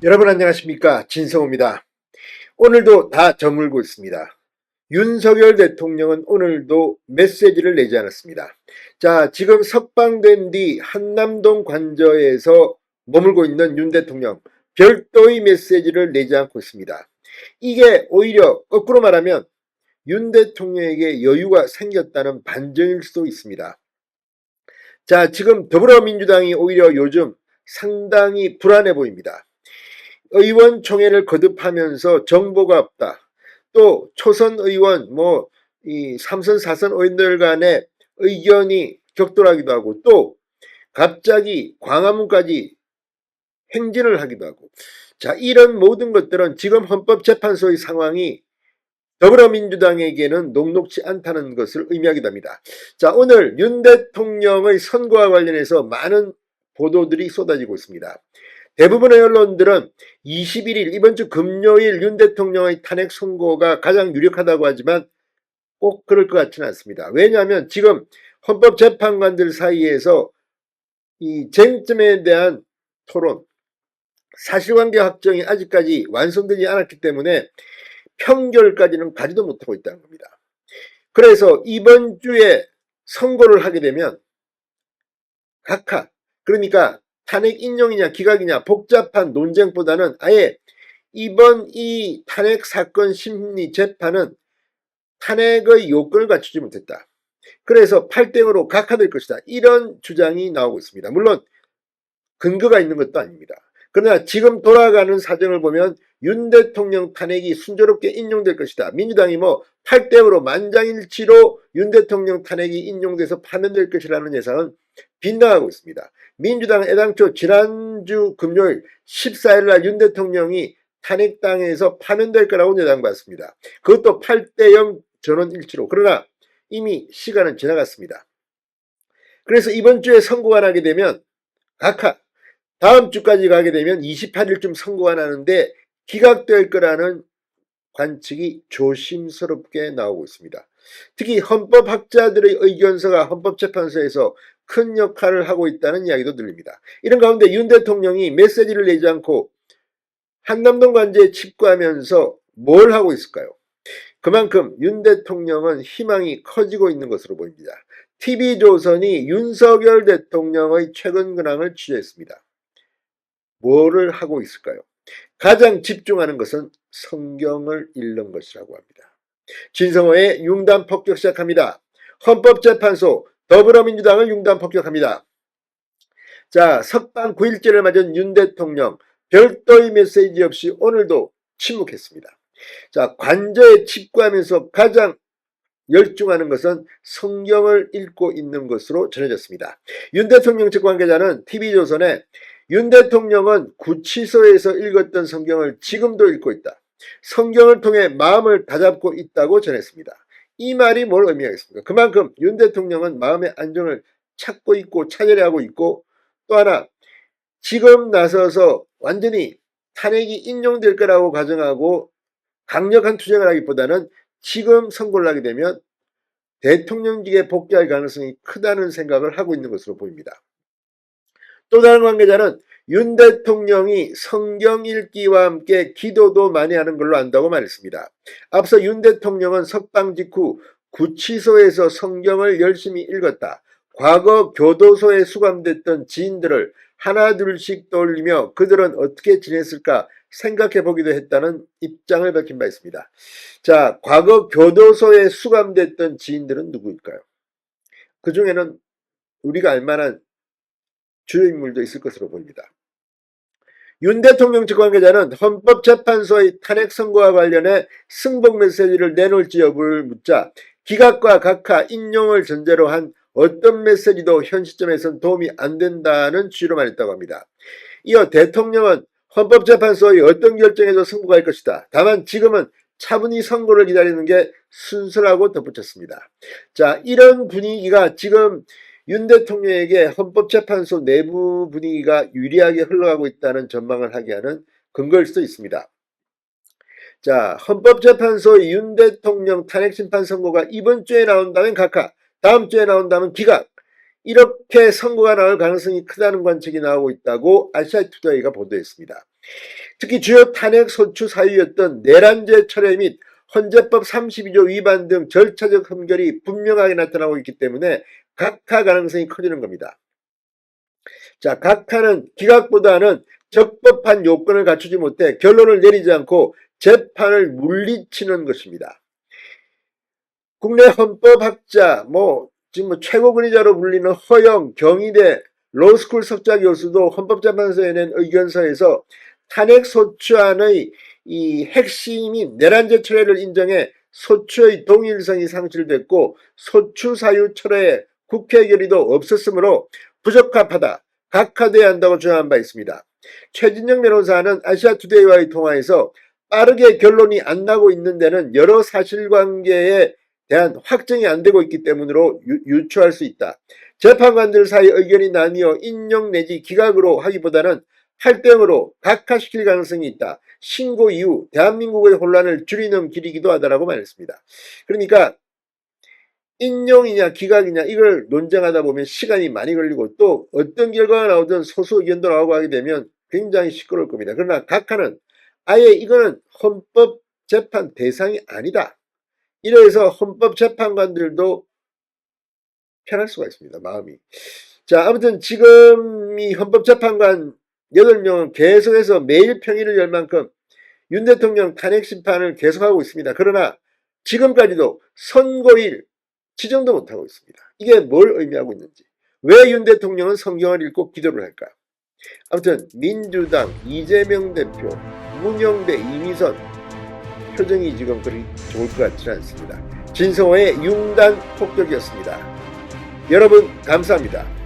여러분 안녕하십니까, 진성호입니다. 오늘도 다 저물고 있습니다. 윤석열 대통령은 오늘도 메시지를 내지 않았습니다. 자, 지금 석방된 뒤 한남동 관저에서 머물고 있는 윤 대통령, 별도의 메시지를 내지 않고 있습니다. 이게 오히려 거꾸로 말하면 윤 대통령에게 여유가 생겼다는 반증일 수도 있습니다. 자, 지금 더불어민주당이 오히려 요즘 상당히 불안해 보입니다. 의원총회를 거듭하면서 정보가 없다. 또 초선 의원, 이 3선, 4선 의원들 간의 의견이 격돌하기도 하고, 또 갑자기 광화문까지 행진을 하기도 하고, 자, 이런 모든 것들은 지금 헌법재판소의 상황이 더불어민주당에게는 녹록지 않다는 것을 의미하기도 합니다. 자, 오늘 윤 대통령의 선거와 관련해서 많은 보도들이 쏟아지고 있습니다. 대부분의 언론들은 21일 이번 주 금요일 윤 대통령의 탄핵 선고가 가장 유력하다고 하지만 꼭 그럴 것 같지는 않습니다. 왜냐하면 지금 헌법재판관들 사이에서 이 쟁점에 대한 토론, 사실관계 확정이 아직까지 완성되지 않았기 때문에 평결까지는 가지도 못하고 있다는 겁니다. 그래서 이번 주에 선고를 하게 되면 각하, 그러니까 탄핵 인용이냐 기각이냐 복잡한 논쟁보다는 아예 이번 이 탄핵 사건 심리 재판은 탄핵의 요건을 갖추지 못했다. 그래서 8대0으로 각하될 것이다. 이런 주장이 나오고 있습니다. 물론 근거가 있는 것도 아닙니다. 그러나 지금 돌아가는 사정을 보면 윤 대통령 탄핵이 순조롭게 인용될 것이다. 민주당이 8대0으로 만장일치로 윤 대통령 탄핵이 인용돼서 파면될 것이라는 예상은 빗나가고 있습니다. 민주당은 애당초 지난주 금요일 14일 날 윤 대통령이 탄핵당해서 파면될 거라고 예상받았습니다. 그것도 8대0 전원일치로. 그러나 이미 시간은 지나갔습니다. 그래서 이번 주에 선고가 나게 되면 각하 다음 주까지 가게 되면 28일쯤 선고가 나는데 기각될 거라는 관측이 조심스럽게 나오고 있습니다. 특히 헌법학자들의 의견서가 헌법재판소에서 큰 역할을 하고 있다는 이야기도 들립니다. 이런 가운데 윤 대통령이 메시지를 내지 않고 한남동 관제에 집구하면서 뭘 하고 있을까요? 그만큼 윤 대통령은 희망이 커지고 있는 것으로 보입니다. TV조선이 윤석열 대통령의 최근 근황을 취재했습니다. 뭐를 하고 있을까요? 가장 집중하는 것은 성경을 읽는 것이라고 합니다. 진성호의 융단 폭격 시작합니다. 헌법재판소 더불어민주당을 융단 폭격합니다. 자, 석방 9일째를 맞은 윤 대통령 별도의 메시지 없이 오늘도 침묵했습니다. 자, 관저에 집구하면서 가장 열중하는 것은 성경을 읽고 있는 것으로 전해졌습니다. 윤 대통령 측 관계자는 TV조선에 윤 대통령은 구치소에서 읽었던 성경을 지금도 읽고 있다. 성경을 통해 마음을 다잡고 있다고 전했습니다. 이 말이 뭘 의미하겠습니까? 그만큼 윤 대통령은 마음의 안정을 찾고 있고 차별하고 있고, 또 하나 지금 나서서 완전히 탄핵이 인용될 거라고 가정하고 강력한 투쟁을 하기보다는 지금 선고를 하게 되면 대통령직에 복귀할 가능성이 크다는 생각을 하고 있는 것으로 보입니다. 또 다른 관계자는 윤 대통령이 성경 읽기와 함께 기도도 많이 하는 걸로 안다고 말했습니다. 앞서 윤 대통령은 석방 직후 구치소에서 성경을 열심히 읽었다. 과거 교도소에 수감됐던 지인들을 하나둘씩 떠올리며 그들은 어떻게 지냈을까 생각해 보기도 했다는 입장을 밝힌 바 있습니다. 자, 과거 교도소에 수감됐던 지인들은 누구일까요? 그 중에는 우리가 알만한 주요 인물도 있을 것으로 보입니다. 윤 대통령 측 관계자는 헌법재판소의 탄핵 선고와 관련해 승복 메시지를 내놓을지 여부를 묻자 기각과 각하 인용을 전제로 한 어떤 메시지도 현 시점에선 도움이 안 된다는 취지로 말했다고 합니다. 이어 대통령은 헌법재판소의 어떤 결정에도 승복할 것이다. 다만 지금은 차분히 선고를 기다리는 게 순서라고 덧붙였습니다. 자, 이런 분위기가 지금 윤 대통령에게 헌법재판소 내부 분위기가 유리하게 흘러가고 있다는 전망을 하게 하는 근거일 수도 있습니다. 자, 헌법재판소의 윤 대통령 탄핵심판 선고가 이번 주에 나온다면 각하, 다음 주에 나온다면 기각, 이렇게 선고가 나올 가능성이 크다는 관측이 나오고 있다고 아시아투데이가 보도했습니다. 특히 주요 탄핵 소추 사유였던 내란죄 철회 및 헌재법 32조 위반 등 절차적 흠결이 분명하게 나타나고 있기 때문에 각하 가능성이 커지는 겁니다. 자, 각하는 기각보다는 적법한 요건을 갖추지 못해 결론을 내리지 않고 재판을 물리치는 것입니다. 국내 헌법학자, 지금 최고 권위자로 불리는 허영 경희대 로스쿨 석좌 교수도 헌법재판소에 낸 의견서에서 탄핵 소추안의 이 핵심인 내란죄 철회를 인정해 소추의 동일성이 상실됐고 소추 사유 철회에 국회 결의도 없었으므로 부적합하다, 각하돼야 한다고 주장한 바 있습니다. 최진영 변호사는 아시아투데이와의 통화에서 빠르게 결론이 안 나고 있는 데는 여러 사실관계에 대한 확정이 안 되고 있기 때문으로 유추할 수 있다. 재판관들 사이 의견이 나뉘어 인용 내지 기각으로 하기보다는 할당으로 각하시킬 가능성이 있다. 신고 이후 대한민국의 혼란을 줄이는 길이기도 하다라고 말했습니다. 그러니까 인용이냐 기각이냐 이걸 논쟁하다 보면 시간이 많이 걸리고 또 어떤 결과가 나오든 소수 의견도 나오고 하게 되면 굉장히 시끄러울 겁니다. 그러나 각하는 아예 이거는 헌법재판 대상이 아니다. 이래서 헌법재판관들도 편할 수가 있습니다. 마음이. 자, 아무튼 지금 이 헌법재판관 8명은 계속해서 매일 평일을 열 만큼 윤 대통령 탄핵 심판을 계속하고 있습니다. 그러나 지금까지도 선고일 지정도 못하고 있습니다. 이게 뭘 의미하고 있는지. 왜 윤 대통령은 성경을 읽고 기도를 할까? 아무튼 민주당 이재명 대표, 문영대 이미선 표정이 지금 그리 좋을 것 같지는 않습니다. 진성호의 융단 폭격이었습니다. 여러분 감사합니다.